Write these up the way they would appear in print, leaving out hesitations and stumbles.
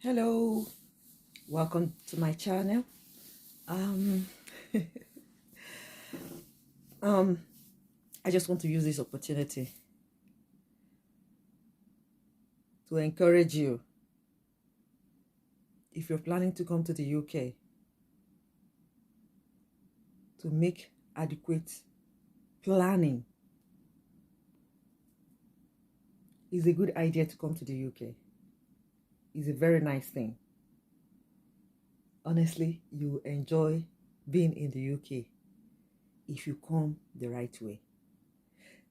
Hello, welcome to my channel. Um, um, I just want to use this opportunity to encourage you. If you're planning to come to the UK, to make adequate planning. It's a good idea to come to the UK. It's a very nice thing. Honestly, you enjoy being in the UK if you come the right way.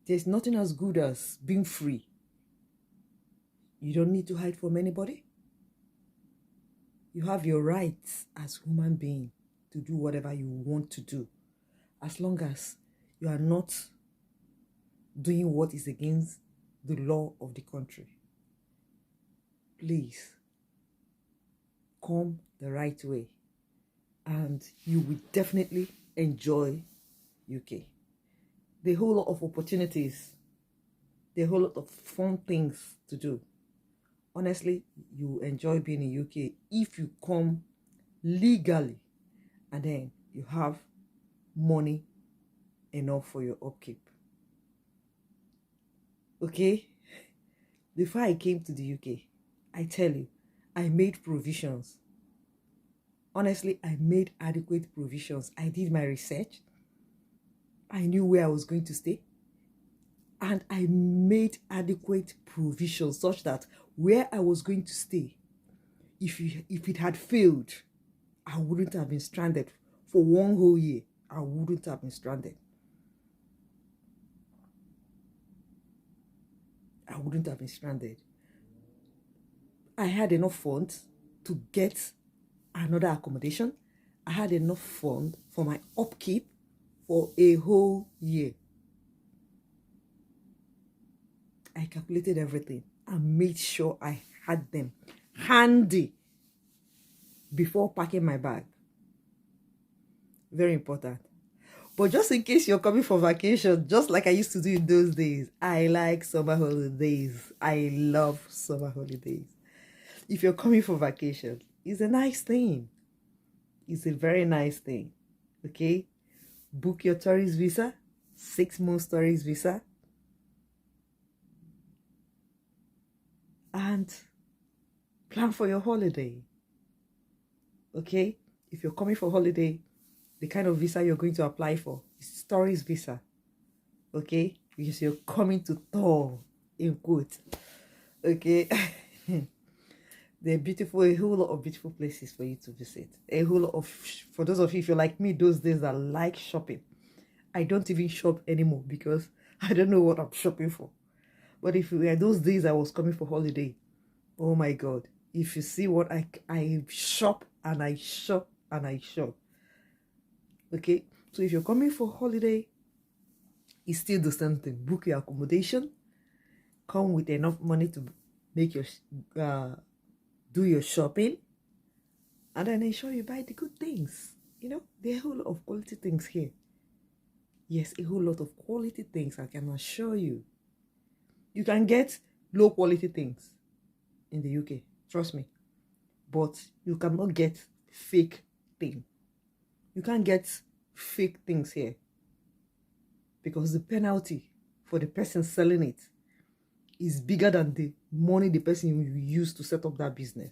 There's nothing as good as being free. You don't need to hide from anybody. You have your rights as human being to do whatever you want to do, as long as you are not doing what is against the law of the country. Please come the right way and you will definitely enjoy UK. There are a whole lot of opportunities, there are a whole lot of fun things to do. Honestly, you enjoy being in UK if you come legally and then you have money enough for your upkeep. Okay? Before I came to the UK, I tell you, I made provisions. Honestly, I made adequate provisions. I did my research. I knew where I was going to stay. And I made adequate provisions such that where I was going to stay, if it had failed, I wouldn't have been stranded for one whole year. I wouldn't have been stranded. I wouldn't have been stranded. I had enough funds to get another accommodation. I had enough fund for my upkeep for a whole year. I calculated everything and made sure I had them handy before packing my bag. Very important. But just in case you're coming for vacation, just like I used to do in those days, I like summer holidays. I love summer holidays. If you're coming for vacation, it's a nice thing. It's a very nice thing. Okay? Book your tourist visa, 6 months tourist visa, and plan for your holiday. Okay? If you're coming for holiday, the kind of visa you're going to apply for is tourist visa. Okay? Because you're coming to tour, in quote. Okay? They're beautiful, a whole lot of beautiful places for you to visit. A whole lot of, for those of you, if you're like me those days that like shopping, I don't even shop anymore because I don't know what I'm shopping for. But if it were those days I was coming for holiday, oh my God, if you see what I shop and I shop and I shop. Okay, so if you're coming for holiday, it's still the same thing. Book your accommodation, come with enough money to make your do your shopping, and then ensure you buy the good things. You know, there are a whole lot of quality things here. Yes, a whole lot of quality things, I can assure you. You can get low quality things in the UK, trust me. But you cannot get fake things. You can't get fake things here. Because the penalty for the person selling it is bigger than the money the person will use to set up that business.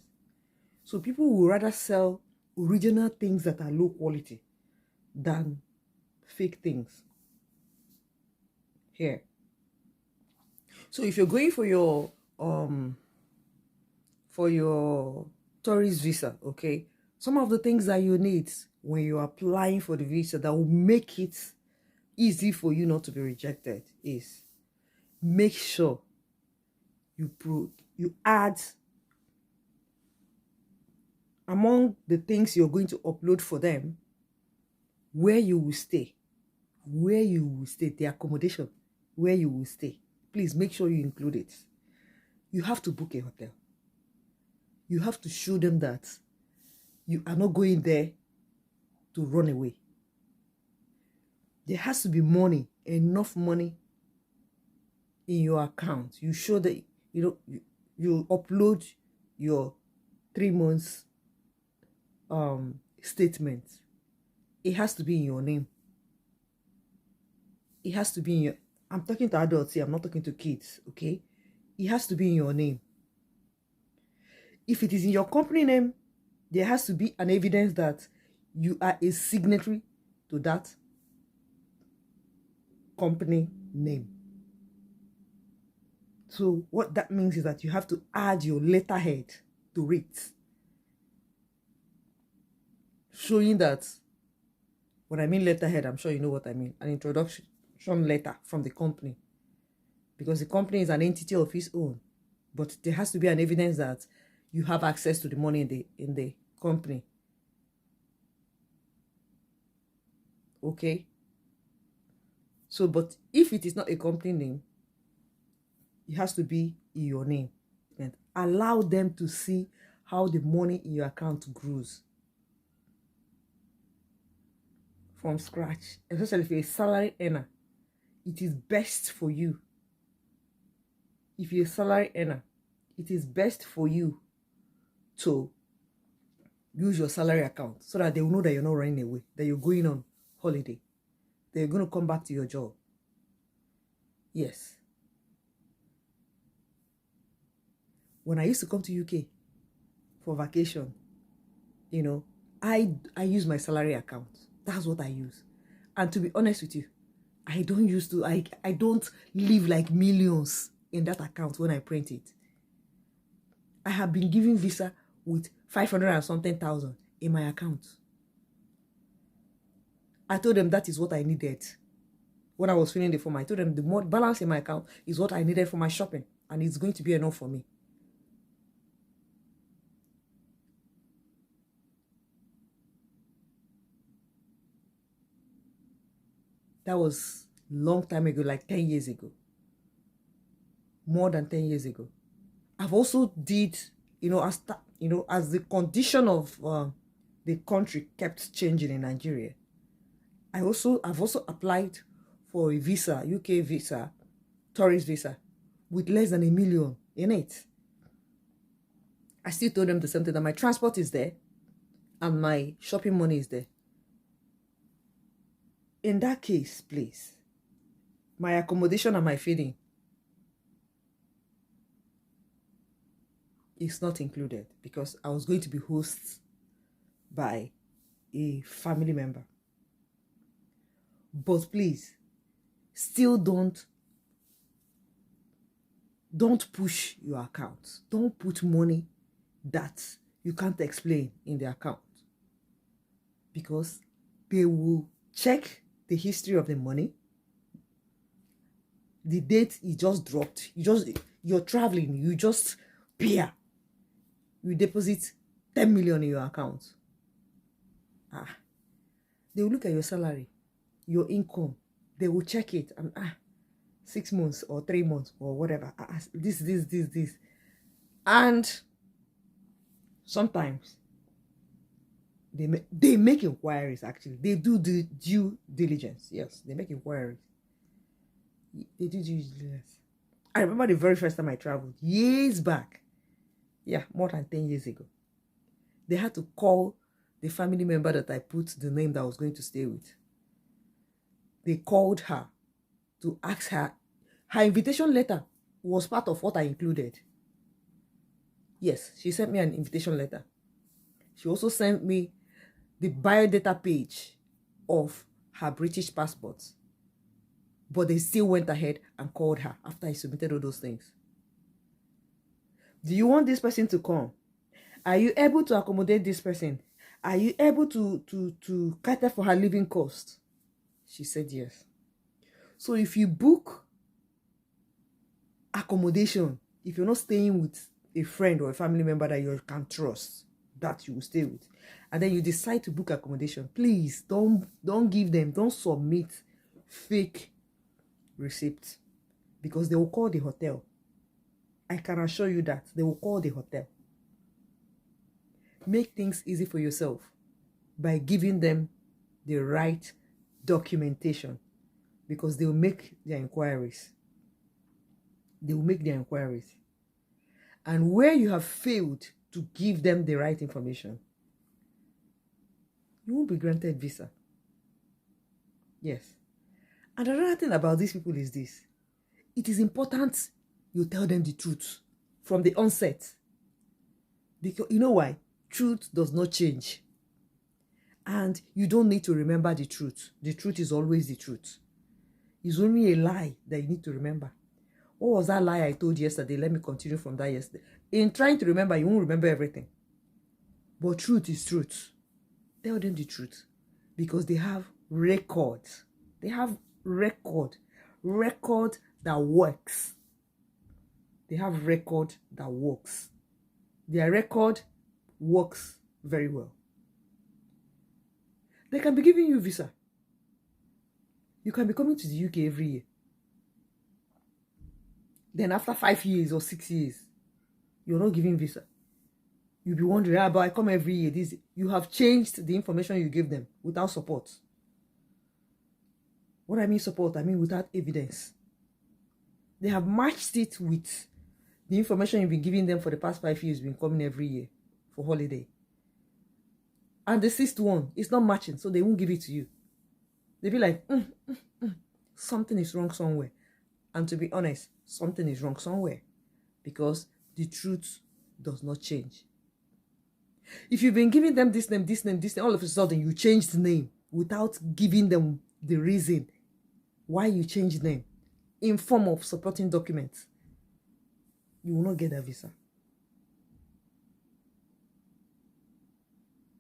So people will rather sell original things that are low quality than fake things here. So if you're going for your tourist visa, okay, some of the things that you need when you're applying for the visa that will make it easy for you not to be rejected is make sure you add among the things you're going to upload for them where you will stay, the accommodation, where you will stay. Please make sure you include it. You have to book a hotel. You have to show them that you are not going there to run away. There has to be money, enough money in your account. You show that, you upload your 3 months statement, it has to be in your name. It has to be in your, I'm talking to adults here, I'm not talking to kids, okay? It has to be in your name. If it is in your company name, there has to be an evidence that you are a signatory to that company name. So what that means is that you have to add your letterhead to it, showing that, when I mean letterhead, I'm sure you know what I mean, an introduction letter from the company, because the company is an entity of its own, but there has to be an evidence that you have access to the money in the company. Okay? So, but if it is not a company name, it has to be in your name. And allow them to see how the money in your account grows from scratch. Especially if you're a salary earner, it is best for you. If you're a salary earner, it is best for you to use your salary account so that they will know that you're not running away, that you're going on holiday, that you're going to come back to your job. Yes. When I used to come to UK for vacation, you know, I use my salary account. That's what I use. And to be honest with you, I don't leave like millions in that account when I print it. I have been given visa with 500 and something thousand in my account. I told them that is what I needed. When I was filling the form, I told them the more balance in my account is what I needed for my shopping, and it's going to be enough for me. That was long time ago, like 10 years ago. More than 10 years ago. I've also did, as the condition of the country kept changing in Nigeria, I've also applied for a visa, UK visa, tourist visa, with less than 1 million in it. I still told them the same thing, that my transport is there and my shopping money is there. In that case, please, my accommodation and my feeding is not included, because I was going to be hosted by a family member. But please, still don't push your account. Don't put money that you can't explain in the account, because they will check the history of the money. The date it just dropped. You're traveling. You just peer. You deposit 10 million in your account. They will look at your salary, your income. They will check it, and 6 months or 3 months or whatever. This. And sometimes they make inquiries, actually. They do the due diligence. Yes, they make inquiries. They do due diligence. I remember the very first time I traveled, years back. Yeah, more than 10 years ago. They had to call the family member that I put the name that I was going to stay with. They called her to ask her. Her invitation letter was part of what I included. Yes, she sent me an invitation letter. She also sent me the biodata page of her British passport. But they still went ahead and called her after I submitted all those things. Do you want this person to come? Are you able to accommodate this person? Are you able to cater for her living cost? She said yes. So if you book accommodation, if you're not staying with a friend or a family member that you can trust, that you will stay with, and then you decide to book accommodation, please don't submit fake receipts, because they will call the hotel. I can assure you that they will call the hotel. Make things easy for yourself by giving them the right documentation, because they will make their inquiries. And where you have failed to give them the right information, you won't be granted visa. Yes. And another thing about these people is this. It is important you tell them the truth from the onset. Because you know why? Truth does not change. And you don't need to remember the truth. The truth is always the truth. It's only a lie that you need to remember. What was that lie I told yesterday? Let me continue from that yesterday. In trying to remember, you won't remember everything. But truth is truth. Tell them the truth. Because they have records. They have record. Record that works. They have record that works. Their record works very well. They can be giving you visa. You can be coming to the UK every year. Then after 5 years or 6 years, you're not giving visa. You'll be wondering, but I come every year. You have changed the information you give them without support. What I mean support, I mean without evidence. They have matched it with the information you've been giving them for the past 5 years, been coming every year for holiday. And the 6th one is not matching, so they won't give it to you. They'll be like, something is wrong somewhere. And to be honest, something is wrong somewhere. Because the truth does not change. If you've been giving them this name, all of a sudden you change the name without giving them the reason why you changed the name in form of supporting documents, you will not get a visa.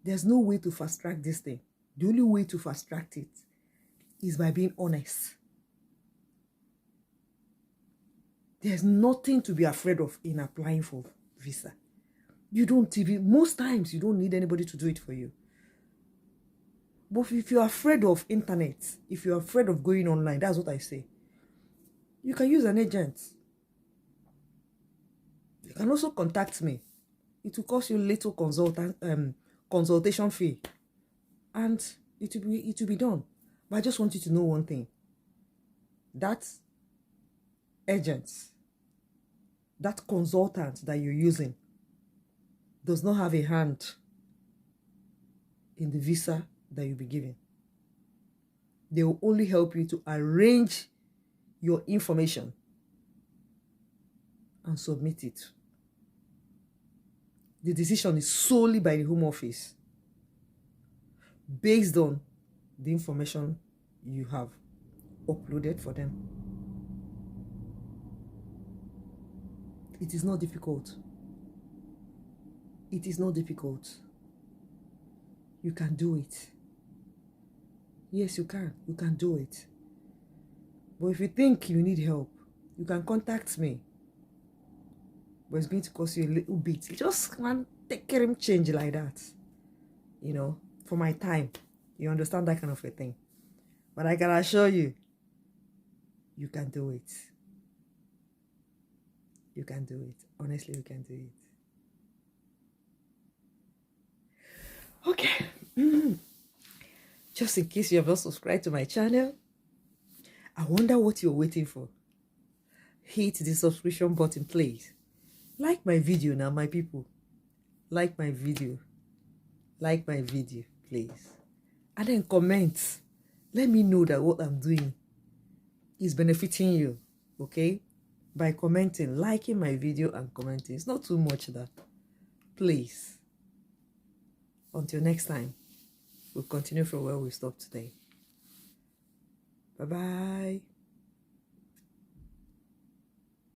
There's no way to fast track this thing. The only way to fast track it is by being honest. There's nothing to be afraid of in applying for visa. Most times you don't need anybody to do it for you. But if you're afraid of internet, if you're afraid of going online, that's what I say. You can use an agent. You can also contact me. It will cost you a little consultation fee. And it will be done. But I just want you to know one thing. That agent, that consultant that you're using does not have a hand in the visa that you'll be given. They will only help you to arrange your information and submit it. The decision is solely by the Home Office based on the information you have uploaded for them. It is not difficult. It is not difficult. You can do it. Yes, you can. You can do it. But if you think you need help, you can contact me. But it's going to cost you a little bit. You just can't take care of change like that. You know, for my time. You understand that kind of a thing. But I can assure you, you can do it. You can do it. Honestly, you can do it. Okay. Just in case you have not subscribed to my channel, I wonder what you're waiting for. Hit the subscription button, please. Like my video now, my people. Like my video. Like my video, please. And then comment. Let me know that what I'm doing is benefiting you. Okay? By commenting, liking my video and commenting. It's not too much that. Please. Until next time, we'll continue from where we stopped today. Bye-bye.